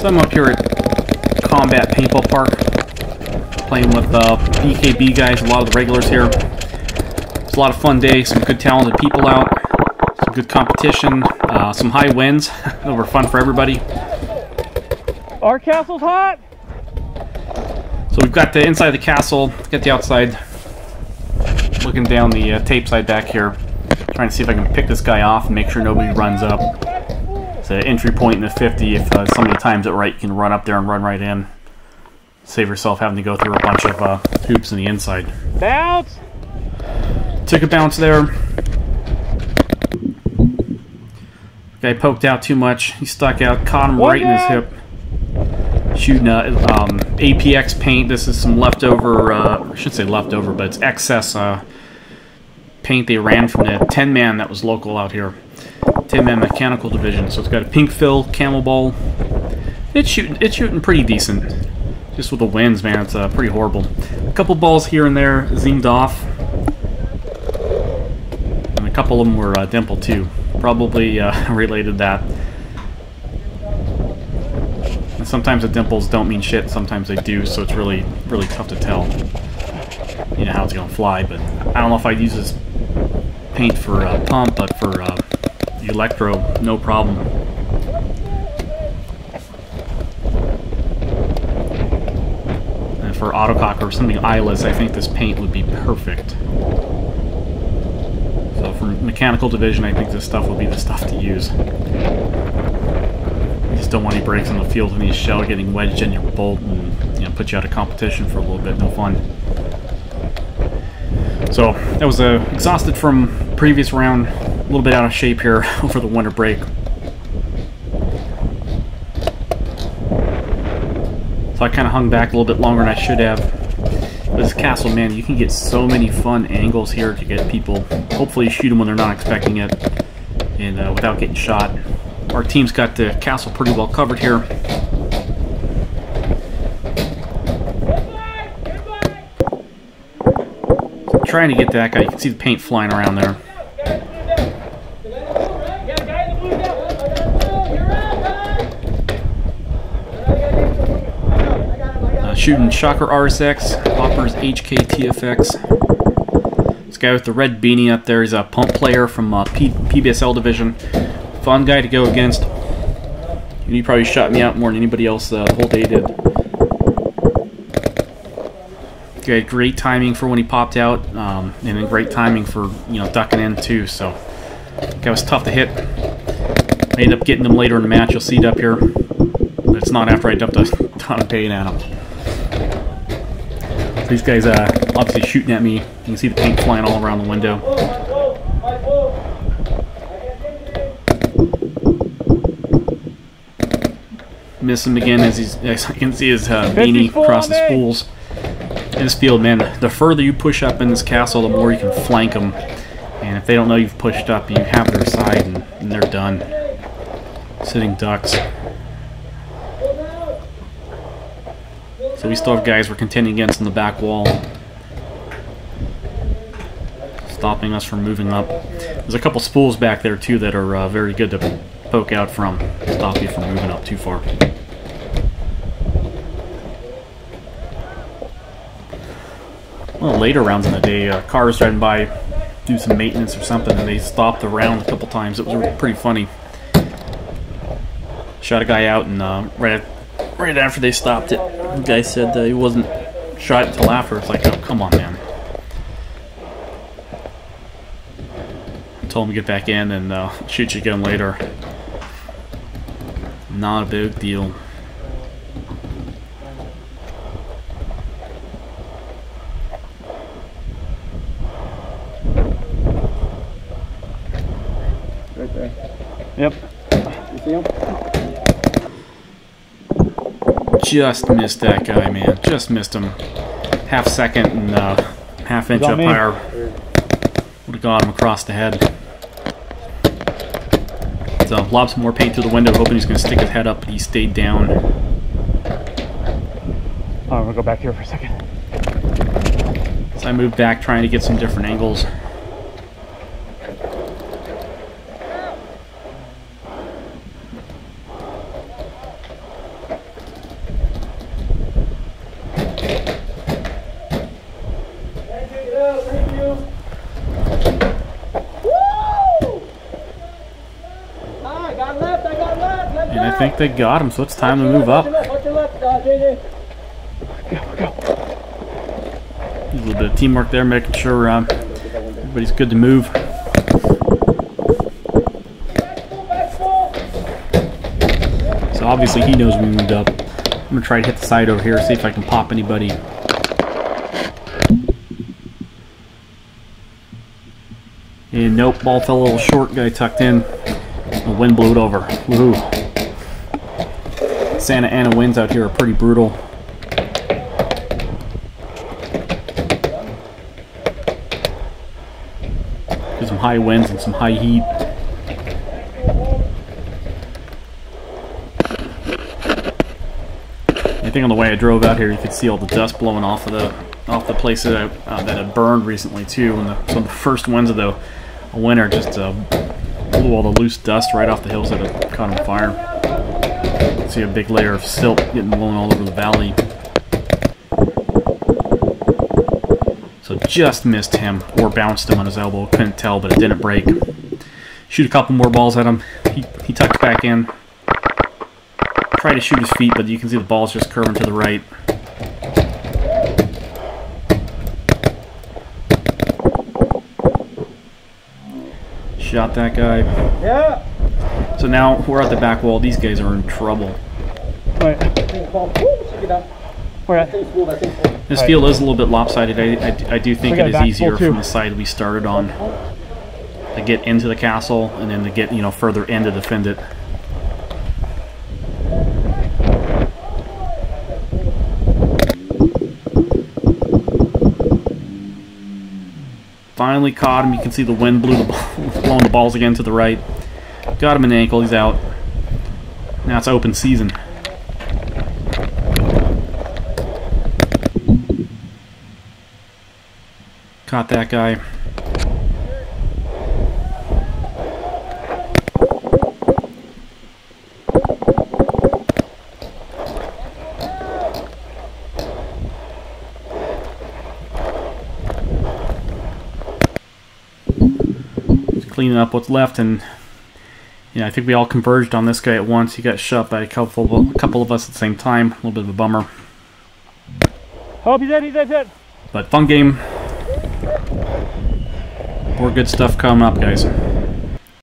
So I'm up here at Combat Paintball Park, playing with BKB guys, a lot of the regulars here. It's a lot of fun day, some good talented people out, some good competition, some high winds that were fun for everybody. Our castle's hot! So we've got the inside of the castle, got the outside, looking down the tape side back here, trying to see if I can pick this guy off and make sure nobody runs up. It's an entry point in the 50. If somebody times it right, you can run up there and run right in. Save yourself having to go through a bunch of hoops on the inside. Bounce! Took a bounce there. Guy poked out too much. He stuck out, caught him right in his hip. Shooting APX paint. This is some leftover, I should say leftover, but it's excess paint they ran from the 10-man that was local out here. 10-man mechanical division. So it's got a pink fill, camel ball. It's shooting pretty decent. Just with the winds, man, it's pretty horrible. A couple balls here and there zinged off. And a couple of them were dimpled too. Probably related to that. And sometimes the dimples don't mean shit, sometimes they do, so it's really tough to tell, you know, how it's going to fly. But I don't know if I'd use this paint for pump, but for electro, no problem. And for autocock or something eyeless, I think this paint would be perfect. So for mechanical division, I think this stuff would be the stuff to use. You just don't want any breaks in the field and any shell getting wedged in your bolt and, you know, put you out of competition for a little bit. No fun. So that was exhausted from previous round, a little bit out of shape here over the winter break. So I kind of hung back a little bit longer than I should have. But this castle, man, you can get so many fun angles here to get people. Hopefully shoot them when they're not expecting it, and without getting shot. Our team's got the castle pretty well covered here. So trying to get that guy. You can see the paint flying around there. Shooting Shocker RSX, Hopper's HK TFX. This guy with the red beanie up there is a pump player from PBSL division. Fun guy to go against. He probably shot me out more than anybody else the whole day did. He had great timing for when he popped out, and then great timing for, you know, ducking in too. So guy was tough to hit. I ended up getting him later in the match. You'll see it up here, but it's not after I dumped a ton of paint at him. These guys obviously shooting at me. You can see the paint flying all around the window. Miss him again as I can see his beanie across the spools. In this field, man, the further you push up in this castle, the more you can flank them. And if they don't know you've pushed up, you have their side and they're done. Sitting ducks. So we still have guys we're contending against on the back wall, stopping us from moving up. There's a couple spools back there too that are very good to poke out from, stop you from moving up too far. Well, later rounds in the day, cars driving by, do some maintenance or something, and they stopped the round a couple times. It was pretty funny. Shot a guy out, and right after they stopped it, the guy said he wasn't shot until after. It's like, oh, come on, man. I told him to get back in and shoot you again later. Not a big deal. Right there. Yep. You see him? Just missed that guy, man. Just missed him. Half second and half inch up higher. Would have got him across the head. So lob some more paint through the window, hoping he's going to stick his head up, but he stayed down. I'm going to go back here for a second. So I moved back, trying to get some different angles. And I think they got him, so it's time to move up. A little bit of teamwork there, making sure everybody's good to move. So obviously he knows we moved up. I'm going to try to hit the side over here, see if I can pop anybody. And nope, ball fell a little short, guy tucked in. The wind blew it over. Woohoo. Santa Ana winds out here are pretty brutal. There's some high winds and some high heat. I think on the way I drove out here, you could see all the dust blowing off the place that had burned recently too. And some of the first winds of the winter just blew all the loose dust right off the hills that had caught on fire. You can see a big layer of silt getting blown all over the valley. So just missed him, or bounced him on his elbow. Couldn't tell, but it didn't break. Shoot a couple more balls at him. He tucked back in. Try to shoot his feet, but you can see the ball's just curving to the right. Shot that guy. Yeah. So now we're at the back wall. These guys are in trouble. Right. This field is a little bit lopsided. I do think it is easier from the side we started on to get into the castle and then to get further in to defend it. Finally caught him. You can see the wind blowing the balls again to the right. Got him in the ankle. He's out. Now it's open season. Caught that guy. Cleaning up what's left, and I think we all converged on this guy at once. He got shot by a couple of us at the same time. A little bit of a bummer. Oh, he's dead. But fun game. More good stuff coming up, guys.